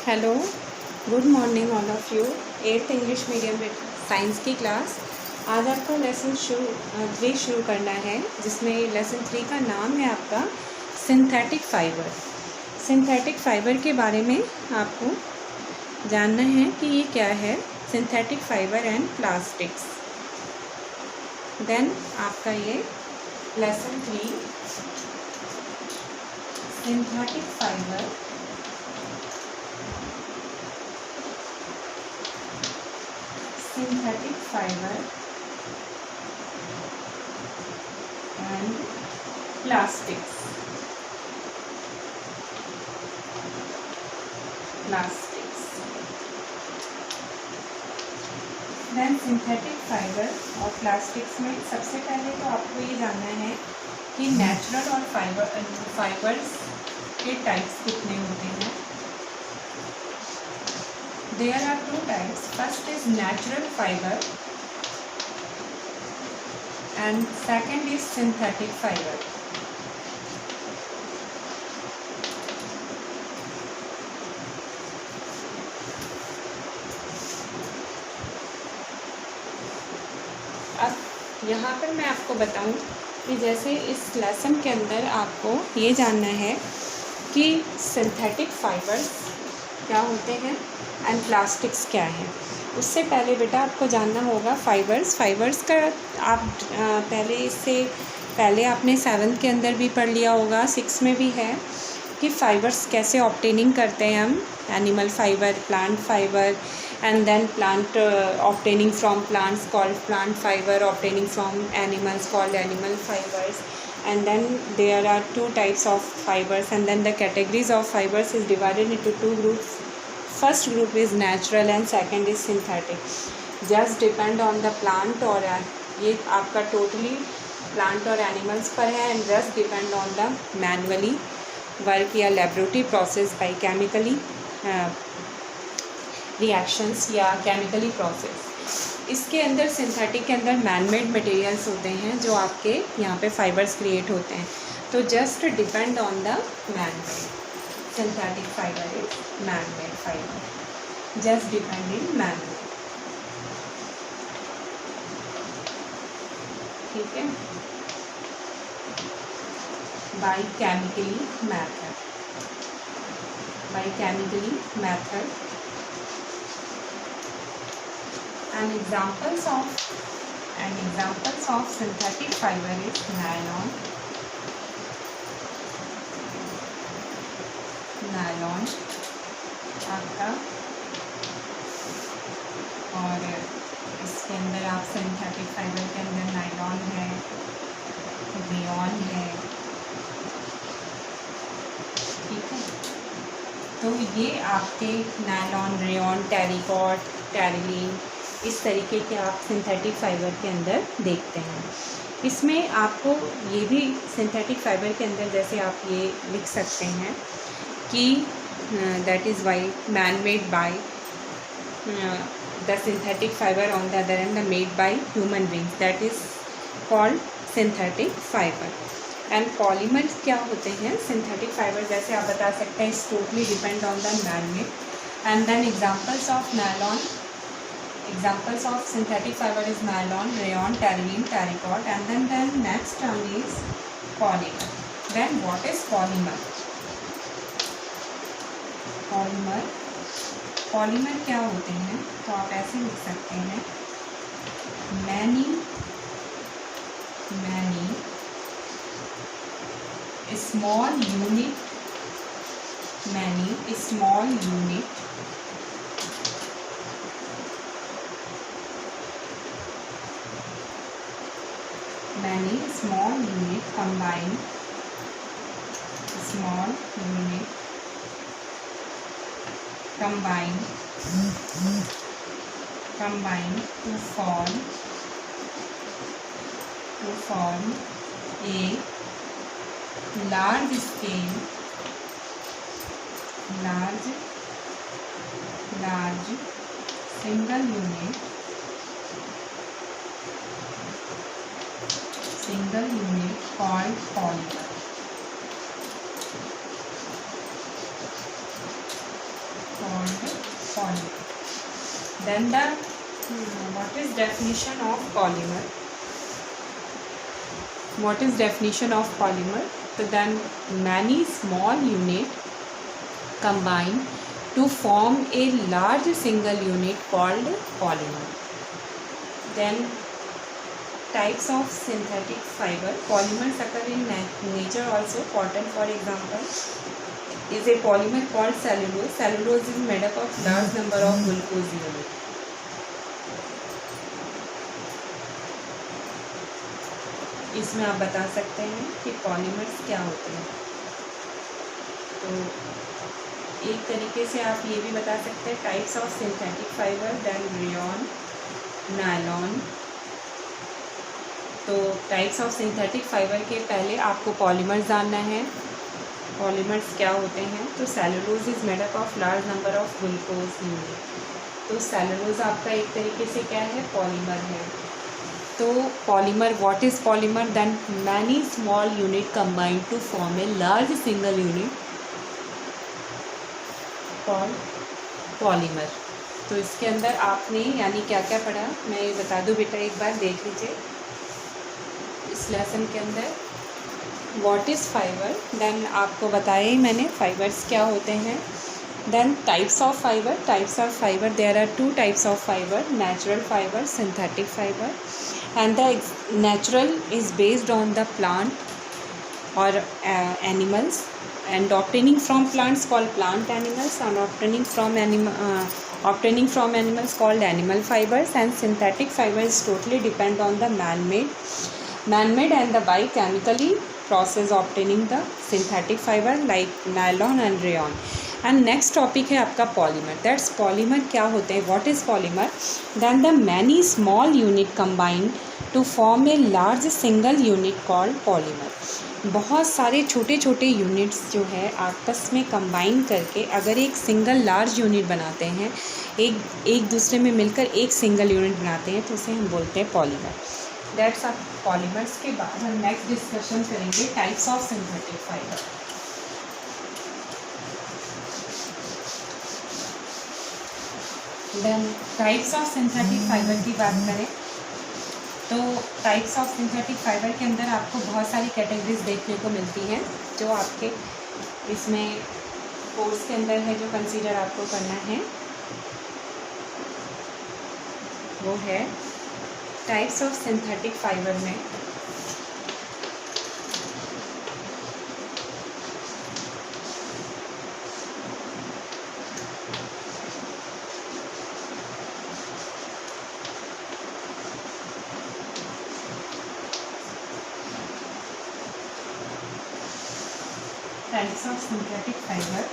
Hello, good morning all of you. 8th English medium में science की class. आज आपको लेसन 3 शुरू करना है, जिसमें लेसन 3 का नाम है आपका सिंथेटिक फ़ाइबर। सिंथेटिक फ़ाइबर के बारे में आपको जानना है कि ये क्या है, synthetic fibre and plastics. Then आपका ये lesson 3 synthetic fibre synthetic fiber and plastics. Then synthetic fiber और plastics में सबसे पहले तो आपको ये जानना है कि नेचुरल और फाइबर्स के टाइप्स कितने होते हैं। There are 2 types. First is natural fiber and second is synthetic fiber. अब यहाँ पर मैं आपको बताऊँ कि जैसे इस लेसन के अंदर आपको ये जानना है कि सिंथेटिक फाइबर्स क्या होते हैं एंड प्लास्टिक्स क्या है। उससे पहले बेटा आपको जानना होगा फाइबर्स का आप इससे पहले आपने 7th के अंदर भी पढ़ लिया होगा, 6 में भी है कि फाइबर्स कैसे ऑब्टेनिंग करते हैं हम। Animal fibre, plant fibre and then plant obtaining from plants called plant fibre, obtaining from animals called animal fibres, and then there are 2 types of fibers, and then the categories of fibers is divided into 2 groups. First group is natural and second is synthetic. Just depend on the plant और ये आपका totally plant और animals पर है, and just depend on the manually work या laboratory process by chemically reactions या chemically process। इसके अंदर सिंथेटिक के अंदर मैनमेड मटेरियल्स होते हैं जो आपके यहाँ पे फाइबर्स क्रिएट होते हैं। तो just depend on the manmade. Synthetic fibre is manmade fibre, just depend in manmade. ठीक है, by chemically method and examples of synthetic fiber is nylon आपका, और इसके अंदर आप सिंथेटिक फाइबर के अंदर नायलॉन है, रेयॉन है। ठीक है, तो ये आपके नायलॉन, रेयॉन, टेरिकॉट, टेरिलीन, इस तरीके के आप सिंथेटिक फाइबर के अंदर देखते हैं। इसमें आपको ये भी सिंथेटिक फाइबर के अंदर जैसे आप ये लिख सकते हैं कि that is why man made by the synthetic fibre on the other and the made by human beings, that is called synthetic fibre. And polymer क्या होते हैं सिंथेटिक फाइबर, जैसे आप बता सकते हैं इस totally depend on the man made. And then examples of synthetic fiber is nylon, rayon, terylene, terracotta, and then the next term is polymer. Then what is polymer? Polymer क्या होते हैं, तो आप ऐसे लिख सकते हैं many small unit combine to form a large scale single unit called polymer। Then the what is definition of polymer? What is definition of polymer? So then many small unit combine to form a large single unit called polymer. Then types of synthetic fiber. Polymers occur in nature also. Cotton, for example, is a polymer called cellulose. Cellulose is made up of large number of glucose units. इसमें आप बता सकते हैं कि polymers क्या होते हैं। तो एक तरीके से आप ये भी बता सकते हैं types of synthetic fibre, then rayon, nylon. तो टाइप्स ऑफ सिंथेटिक फाइबर के पहले आपको पॉलीमर्स जानना है। पॉलीमर्स क्या होते हैं? तो cellulose is made up of large number of glucose unit. तो सेलुलोज आपका एक तरीके से क्या है? पॉलीमर है। तो polymer, what is polymer? Then many small unit combined to form a large single unit called polymer. तो इसके अंदर आपने यानी क्या क्या पढ़ा, मैं ये बता दूं बेटा, एक बार देख लीजिए इस लेसन के अंदर। What is fibre? देन आपको बताया ही मैंने फाइबर्स क्या होते हैं। Then types of fibre. Types of fibre, there are 2 types of fibre, natural fibre, synthetic fibre. And the natural is based on the plant और animals, and obtaining from plants called plant animals, and obtaining from animals called animal fibers. And synthetic fibers totally depend on the man-made and the by chemically process obtaining the synthetic fiber like nylon and rayon. And next topic है आपका polymer. That's polymer क्या होते हैं? What is polymer? Then the many small unit combined to form a large single unit called polymer. बहुत सारे छोटे छोटे units जो है आपस में कंबाइन करके अगर एक सिंगल लार्ज यूनिट बनाते हैं, एक दूसरे में मिलकर एक सिंगल यूनिट बनाते हैं, तो उसे हम बोलते हैं पॉलीमर। That's of polymers. के बाद हम नेक्स्ट डिस्कशन करेंगे types of synthetic fibre. Then types of synthetic fibre की बात करें तो टाइप्स ऑफ सिंथेटिक फाइबर के अंदर आपको बहुत सारी कैटेगरीज देखने को मिलती हैं जो आपके इसमें कोर्स के अंदर है, जो कंसीडर आपको करना है वो है टाइप्स ऑफ सिंथेटिक फाइबर में टाइप्स ऑफ सिंथेटिक फाइबर।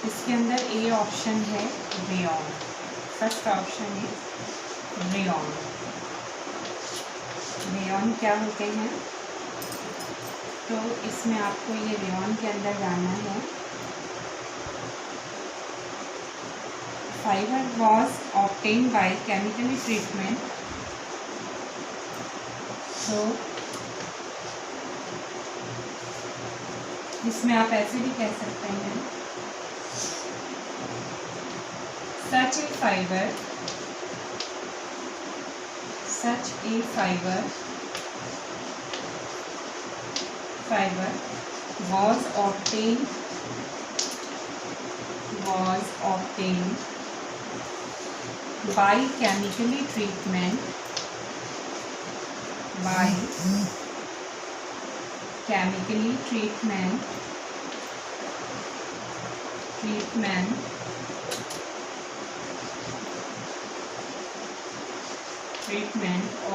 इसके अंदर ए ऑप्शन है रेयॉन। फर्स्ट ऑप्शन है रेयॉन। रेयॉन क्या होते हैं? तो इसमें आपको ये रेयॉन के अंदर जानना है। Fibre was obtained by chemically treatment. तो इसमें आप ऐसे भी कह सकते हैं such a fiber was obtained by chemically treatment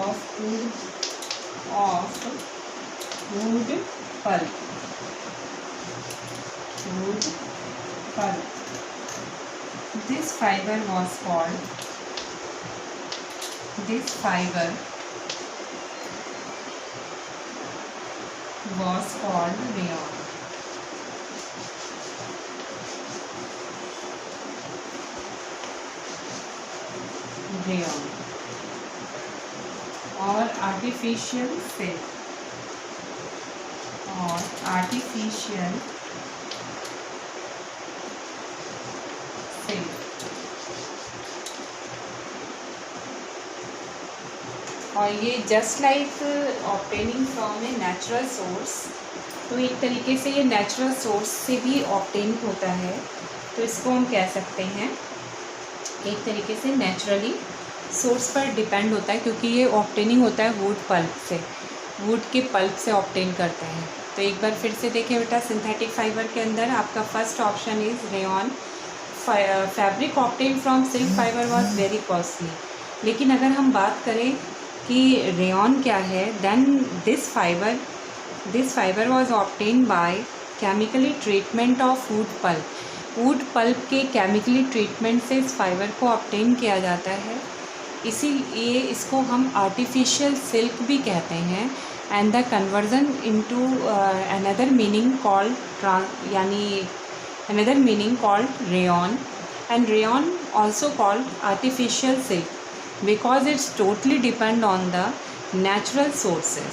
of wood pulp. This fiber was called rayon. और आर्टिफिशियल सिल्क और ये just like obtaining from a natural source, तो एक तरीके से ये नेचुरल सोर्स से भी ऑब्टेन होता है, तो इसको हम कह सकते हैं एक तरीके से नेचुरली सोर्स पर डिपेंड होता है, क्योंकि ये ऑब्टेनिंग होता है वुड पल्प से, वुड के पल्प से ऑब्टेन करते हैं। तो एक बार फिर से देखिए बेटा, सिंथेटिक फाइबर के अंदर आपका first option is rayon. Fabric obtain from silk fibre was very costly. लेकिन अगर हम बात करें कि रेयॉन क्या है, then this fibre was obtain by chemically treatment of wood pulp. Wood pulp के केमिकली ट्रीटमेंट से इस फाइबर को ऑब्टेन किया जाता है, इसीलिए इसको हम आर्टिफिशियल सिल्क भी कहते हैं। And the conversion into another meaning called rayon, and rayon also called artificial silk because it's totally depend on the natural sources.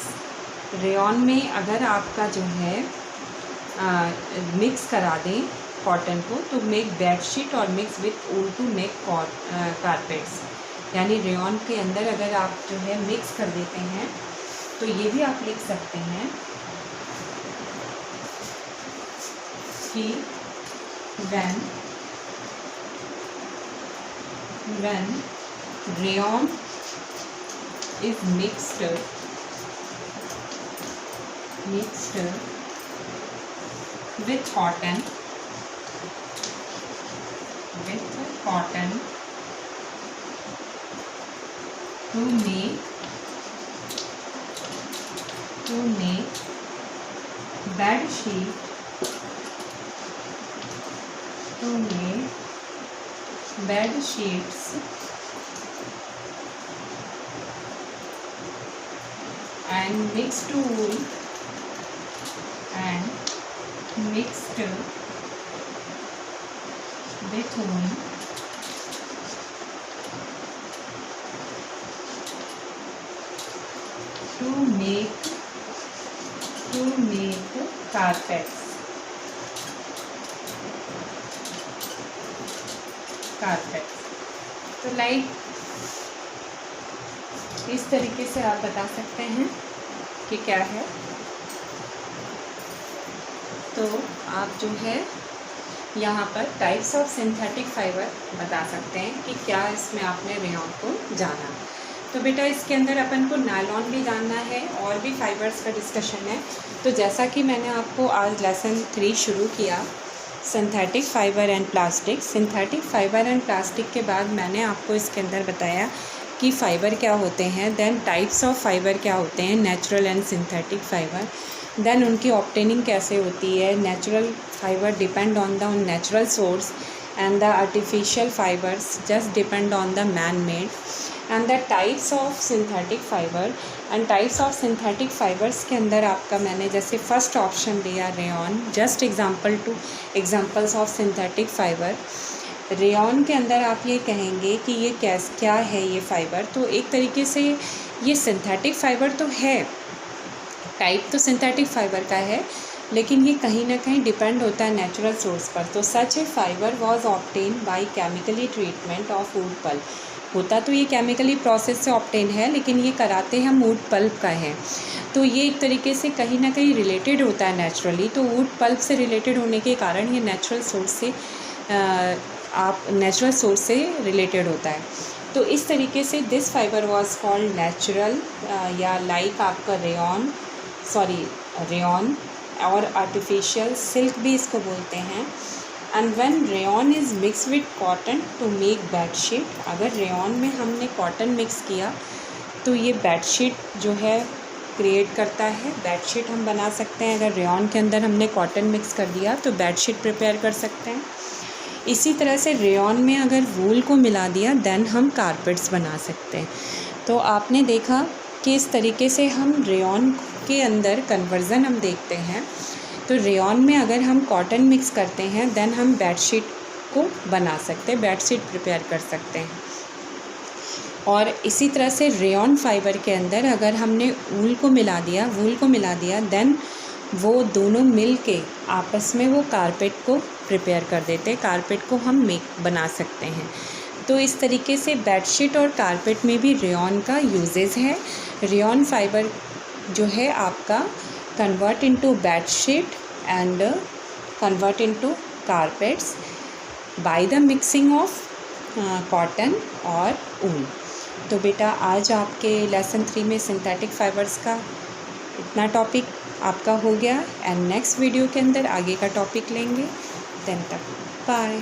Rayon में अगर आपका जो है मिक्स करा दें कॉटन को टू मेक बेडशीट और mix with wool to make carpets, यानी रेयॉन के अंदर अगर आप जो है मिक्स कर देते हैं, तो ये भी आप लिख सकते हैं कि when rayon is mixed with cotton to make bed sheet, bed sheets and mixed wool with wool to make carpets। तो लाइक इस तरीके से आप बता सकते हैं कि क्या है। तो आप जो है यहाँ पर टाइप्स ऑफ सिंथेटिक फाइबर बता सकते हैं कि क्या इसमें आपने रेयॉन को जाना। तो बेटा इसके अंदर अपन को नायलॉन भी जानना है और भी फाइबर्स का डिस्कशन है। तो जैसा कि मैंने आपको आज लेसन 3 शुरू किया, synthetic fibre and plastic. Synthetic fibre and plastic के बाद मैंने आपको इसके अंदर बताया कि फ़ाइबर क्या होते हैं, देन टाइप्स ऑफ फाइबर क्या होते हैं, natural and synthetic fibre, then उनकी ऑब्टेनिंग कैसे होती है। Natural fibre depend on the natural source and the artificial fibres just depend on the man made, and the types of synthetic fibre. And types of synthetic fibres के अंदर आपका मैंने जैसे first option दिया rayon, just examples of synthetic fibre. Rayon के अंदर आप ये कहेंगे कि ये क्या है ये फ़ाइबर। तो एक तरीके से ये सिंथेटिक फाइबर तो है, टाइप तो सिंथेटिक फाइबर का है, लेकिन ये कहीं ना कहीं डिपेंड होता है नेचुरल सोर्स पर। तो such a fibre was obtain by chemically treatment of wood pulp. होता तो ये केमिकली प्रोसेस से ऑब्टेन है, लेकिन ये कराते हम वुड पल्प का है। तो ये एक तरीके से कहीं ना कहीं रिलेटेड होता है नेचुरली। तो वुड पल्प से रिलेटेड होने के कारण ये नेचुरल सोर्स से रिलेटेड होता है। तो इस तरीके से this fibre was called natural, या लाइक आपका रेयॉन और आर्टिफिशियल सिल्क भी इसको बोलते हैं। And when rayon is mix with cotton to make bedsheet, अगर रेयॉन में हमने कॉटन मिक्स किया तो ये बेडशीट जो है क्रिएट करता है, बेडशीट हम बना सकते हैं। अगर रेयॉन के अंदर हमने कॉटन मिक्स कर दिया तो बेडशीट प्रिपेयर कर सकते हैं। इसी तरह से रेयॉन में अगर वूल को मिला दिया देन हम कारपेट्स बना सकते हैं। तो आपने देखा कि इस तरीके से हम रेयॉन के अंदर कन्वर्ज़न हम देखते हैं। तो रेयॉन में अगर हम कॉटन मिक्स करते हैं देन हम बेडशीट को बना सकते हैं, बेडशीट प्रिपेयर कर सकते हैं। और इसी तरह से रेयॉन फाइबर के अंदर अगर हमने वूल को मिला दिया देन वो दोनों मिल के आपस में वो कारपेट को प्रिपेयर कर देते हैं, कारपेट को हम बना सकते हैं। तो इस तरीके से बेडशीट और कारपेट में भी रेयॉन का यूजेस है। रेयॉन फाइबर जो है आपका convert into bedsheet and convert into carpets by the mixing of cotton और ऊन। तो बेटा आज आपके लेसन 3 में सिंथेटिक फाइबर्स का इतना टॉपिक आपका हो गया एंड नेक्स्ट वीडियो के अंदर आगे का टॉपिक लेंगे। देन तक बाय।